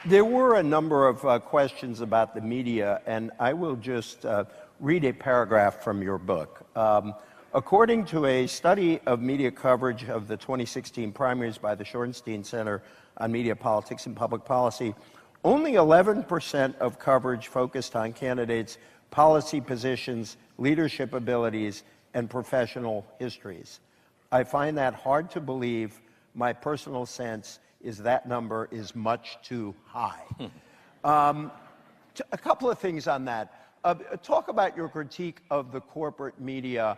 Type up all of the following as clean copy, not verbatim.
There were a number of questions about the media, and I will just read a paragraph from your book. According to a study of media coverage of the 2016 primaries by the Shorenstein Center on Media Politics and Public Policy, only 11% of coverage focused on candidates' policy positions, leadership abilities, and professional histories. I find that hard to believe. My personal sense is that number is much too high. A couple of things on that. Talk about your critique of the corporate media,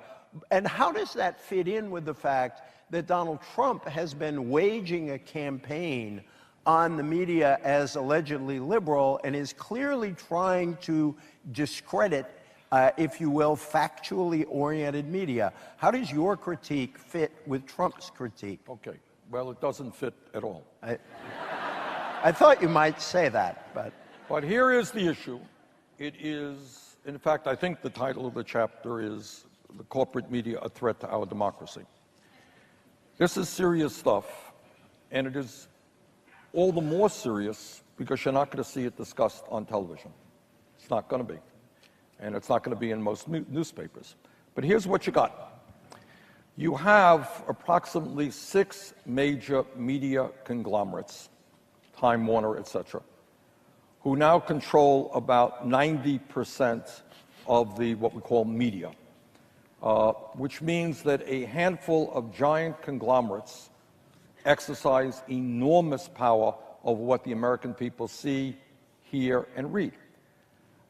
and how does that fit in with the fact that Donald Trump has been waging a campaign on the media as allegedly liberal and is clearly trying to discredit, if you will, factually oriented media. How does your critique fit with Trump's critique? Okay, well, it doesn't fit at all. I thought you might say that, but... But here is the issue. It is, in fact, I think the title of the chapter is "The Corporate Media, a Threat to Our Democracy." This is serious stuff, and it is all the more serious because you're not going to see it discussed on television. It's not going to be. And it's not going to be in most newspapers. But here's what you got. You have approximately 6 major media conglomerates, Time Warner, etc., who now control about 90% of the what we call media, which means that a handful of giant conglomerates exercise enormous power over what the American people see, hear, and read.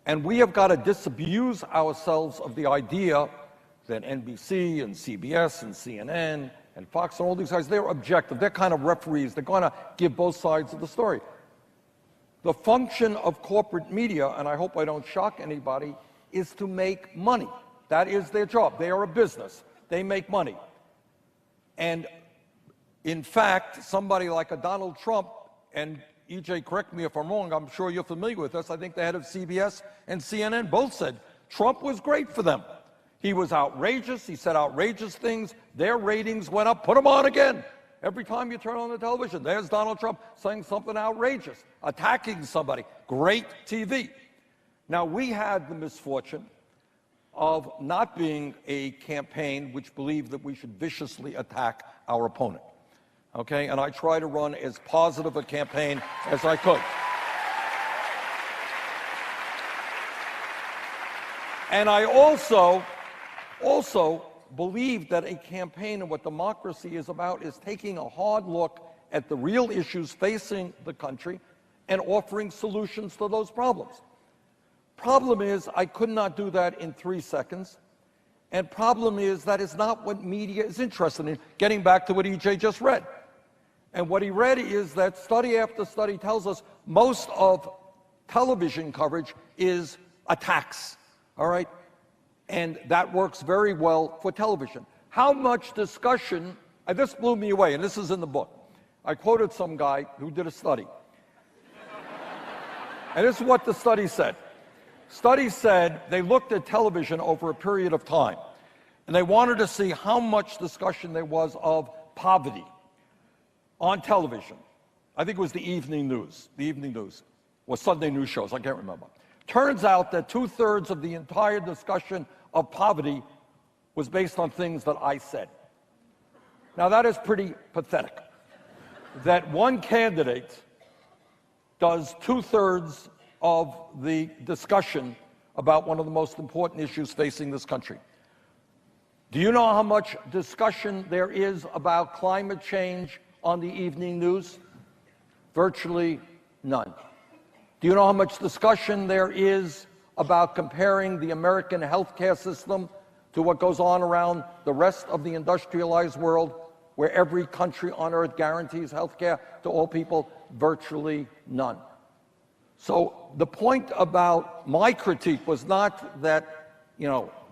And we have got to disabuse ourselves of the idea that NBC and CBS and CNN and Fox and all these guys, they're objective. They're kind of referees. They're going to give both sides of the story. The function of corporate media, and I hope I don't shock anybody, is to make money. That is their job. They are a business. They make money. And in fact, somebody like a Donald Trump, and EJ, correct me if I'm wrong, I'm sure you're familiar with this, I think the head of CBS and CNN both said Trump was great for them. He was outrageous, he said outrageous things, their ratings went up, put him on again. Every time you turn on the television, there's Donald Trump saying something outrageous, attacking somebody. Great TV. Now, we had the misfortune of not being a campaign which believed that we should viciously attack our opponent. Okay? And I try to run as positive a campaign as I could. And I also believe that a campaign and what democracy is about is taking a hard look at the real issues facing the country and offering solutions to those problems. Problem is, I could not do that in 3 seconds. And problem is, that is not what media is interested in, getting back to what EJ just read. And what he read is that study after study tells us most of television coverage is attacks, all right? And that works very well for television. How much discussion, and this blew me away, and this is in the book. I quoted some guy who did a study. And this is what the study said. Study said they looked at television over a period of time, and they wanted to see how much discussion there was of poverty on television. I think it was the evening news, or Sunday news shows, I can't remember. Turns out that 2/3 of the entire discussion of poverty was based on things that I said. Now that is pretty pathetic, that one candidate does 2/3 of the discussion about one of the most important issues facing this country. Do you know how much discussion there is about climate change on the evening news? Virtually none. Do you know how much discussion there is about comparing the American healthcare system to what goes on around the rest of the industrialized world, where every country on earth guarantees healthcare to all people? Virtually none. So the point about my critique was not that,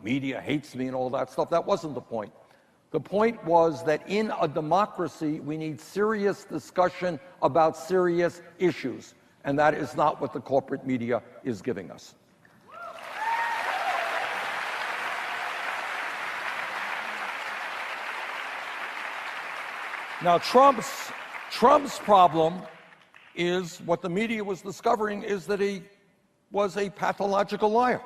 media hates me and all that stuff. That wasn't the point. The point was that in a democracy, we need serious discussion about serious issues. And that is not what the corporate media is giving us. Now, Trump's problem is what the media was discovering is that he was a pathological liar.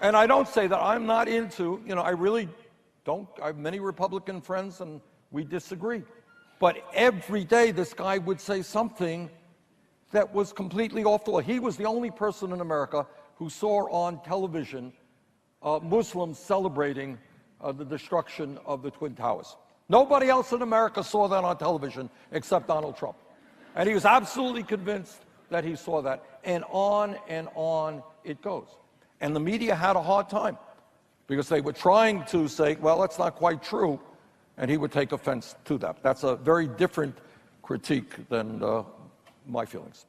And I don't say that I'm not into, I really don't. I have many Republican friends and we disagree. But every day this guy would say something that was completely off the wall. He was the only person in America who saw on television Muslims celebrating the destruction of the Twin Towers. Nobody else in America saw that on television except Donald Trump. And he was absolutely convinced that he saw that. And on it goes. And the media had a hard time because they were trying to say, well, that's not quite true. And he would take offense to that. That's a very different critique than my feelings.